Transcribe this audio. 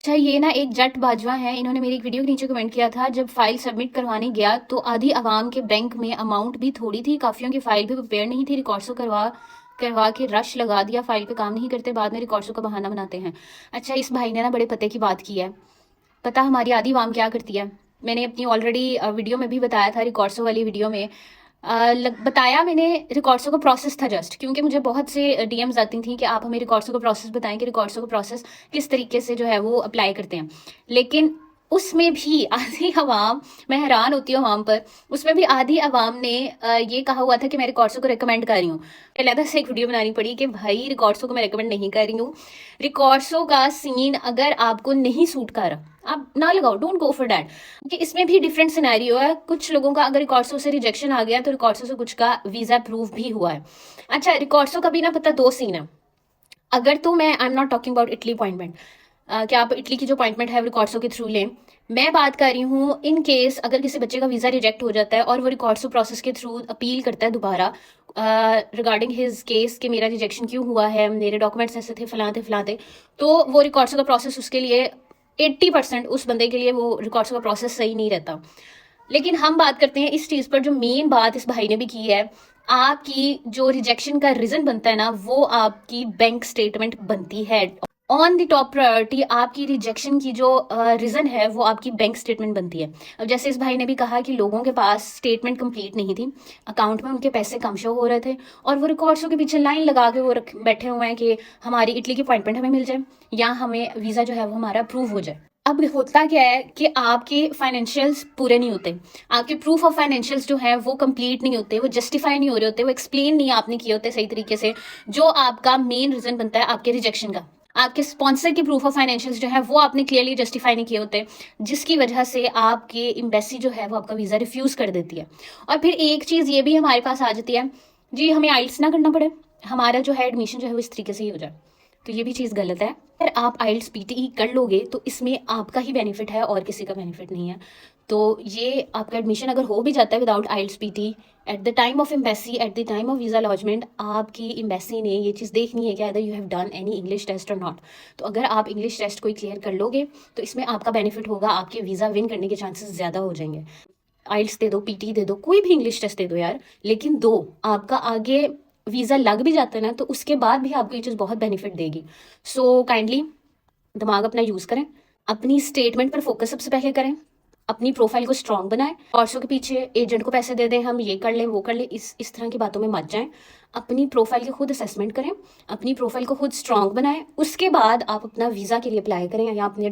अच्छा, ये ना एक जट बाजवा है, इन्होंने मेरी एक वीडियो के नीचे कमेंट किया था, जब फाइल सबमिट करवाने गया तो आधी आवाम के बैंक में अमाउंट भी थोड़ी थी, काफियों की फाइल भी प्रिपेयर नहीं थी, रिकॉर्ड्सों करवा करवा के रश लगा दिया, फाइल पे काम नहीं करते, बाद में रिकॉर्ड्सों का बहाना बनाते हैं। अच्छा, इस भाई ने ना बड़े पते की बात की है। पता हमारी आधी आवाम क्या करती है? मैंने अपनी ऑलरेडी वीडियो में भी बताया था, रिकॉर्ड्सों वाली वीडियो में बताया मैंने। रिकॉर्ड्सों का प्रोसेस था जस्ट, क्योंकि मुझे बहुत से डीएम्स आती थी कि आप हमें रिकॉर्ड्सों का प्रोसेस बताएं कि रिकॉर्ड्सों का प्रोसेस किस तरीके से जो है वो अप्लाई करते हैं। लेकिन उसमें भी आधी आवाम, मैं हैरान होती हूँ आवाम पर, उसमें भी आधी आवाम ने ये कहा हुआ था कि मैं रिकॉर्ड्सों को रिकमेंड कर रही हूँ। अलहदा से एक वीडियो बनानी पड़ी कि भाई रिकॉर्ड्सों को मैं रिकमेंड नहीं कर रही हूँ। रिकॉर्ड्सों का सीन अगर आपको नहीं सूट कर रहा, आप ना लगाओ, डोंट गो फॉर दैट। कि इसमें भी डिफरेंट सिनेरियो है, कुछ लोगों का अगर रिकॉर्ड्सों से रिजेक्शन आ गया तो रिकॉर्ड्सों से कुछ का वीजा अप्रूव भी हुआ है। अच्छा, रिकॉर्ड्सों का भी ना पता दो सीन है। अगर तो मैं I am not talking about Italy appointment, कि आप इटली की जो अपॉइंटमेंट है रिकॉर्ड्सों के थ्रू लें। मैं बात कर रही हूँ इन केस अगर किसी बच्चे का वीज़ा रिजेक्ट हो जाता है और वो रिकॉर्ड्सों प्रोसेस के थ्रू अपील करता है दोबारा रिगार्डिंग हिज केस कि मेरा रिजेक्शन क्यों हुआ है, मेरे डॉक्यूमेंट्स ऐसे थे, फलाते फलाते, तो वो रिकॉर्ड्सों का प्रोसेस उसके लिए 80% उस बंदे के लिए वो रिकॉर्ड्सों का प्रोसेस सही नहीं रहता। लेकिन हम बात करते हैं इस चीज़ पर, जो मेन बात इस भाई ने भी की है, आपकी जो रिजेक्शन का रीज़न बनता है ना, वो आपकी बैंक स्टेटमेंट बनती है। ऑन द टॉप प्रायोरिटी आपकी रिजेक्शन की जो रीज़न है वो आपकी बैंक स्टेटमेंट बनती है। अब जैसे इस भाई ने भी कहा कि लोगों के पास स्टेटमेंट कंप्लीट नहीं थी, अकाउंट में उनके पैसे कम शो हो रहे थे, और वो रिकॉर्ड्सों के पीछे लाइन लगा के वो बैठे हुए हैं कि हमारी इटली की अपॉइंटमेंट हमें मिल जाए या हमें वीज़ा जो है वो हमारा अप्रूव हो जाए। अब होता क्या है कि आपके फाइनेंशियल्स पूरे नहीं होते, आपके प्रूफ ऑफ फाइनेंशियल्स जो है वो कंप्लीट नहीं होते, वो जस्टिफाई नहीं हो रहे होते, वो एक्सप्लेन नहीं आपने किए होते सही तरीके से, जो आपका मेन रीजन बनता है आपके रिजेक्शन का। आपके स्पॉन्सर के प्रूफ ऑफ फाइनेंशियल्स जो है वो आपने क्लियरली जस्टिफाई नहीं किए होते, जिसकी वजह से आपके एम्बेसी जो है वो आपका वीज़ा रिफ्यूज़ कर देती है। और फिर एक चीज़ ये भी हमारे पास आ जाती है, जी हमें आइल्स ना करना पड़े, हमारा जो है एडमिशन जो है वो इस तरीके से ही हो जाए, तो ये भी चीज़ गलत है। अगर आप आइल्स पीटीई कर लोगे तो इसमें आपका ही बेनिफिट है और किसी का बेनिफिट नहीं है। तो ये आपका एडमिशन अगर हो भी जाता है without IELTS PTE, at the time of embassy, at the time of visa lodgement, आपकी एम्बेसी ने ये चीज़ देखनी है कि whether you have done any English test और नॉट। तो अगर आप इंग्लिश टेस्ट कोई क्लियर कर लोगे तो इसमें आपका बेनिफिट होगा, आपके वीज़ा विन करने के चांसेस ज़्यादा हो जाएंगे। आइल्स दे दो, पीटी दे दो, कोई भी इंग्लिश टेस्ट दे दो यार, लेकिन दो, आपका आगे वीज़ा लग भी जाता है ना तो उसके बाद भी आपको ये चीज़ बहुत बेनिफिट देगी। सो काइंडली दिमाग अपना यूज़ करें, अपनी स्टेटमेंट पर फोकस सबसे पहले करें, अपनी प्रोफाइल को स्ट्रॉन्ग बनाएं, औरसों के पीछे एजेंट को पैसे दे दें, हम ये कर लें वो कर लें, इस तरह की बातों में मत जाएं। अपनी प्रोफाइल की खुद असेसमेंट करें, अपनी प्रोफाइल को खुद स्ट्रॉन्ग बनाएं, उसके बाद आप अपना वीज़ा के लिए अप्लाई करें या अपने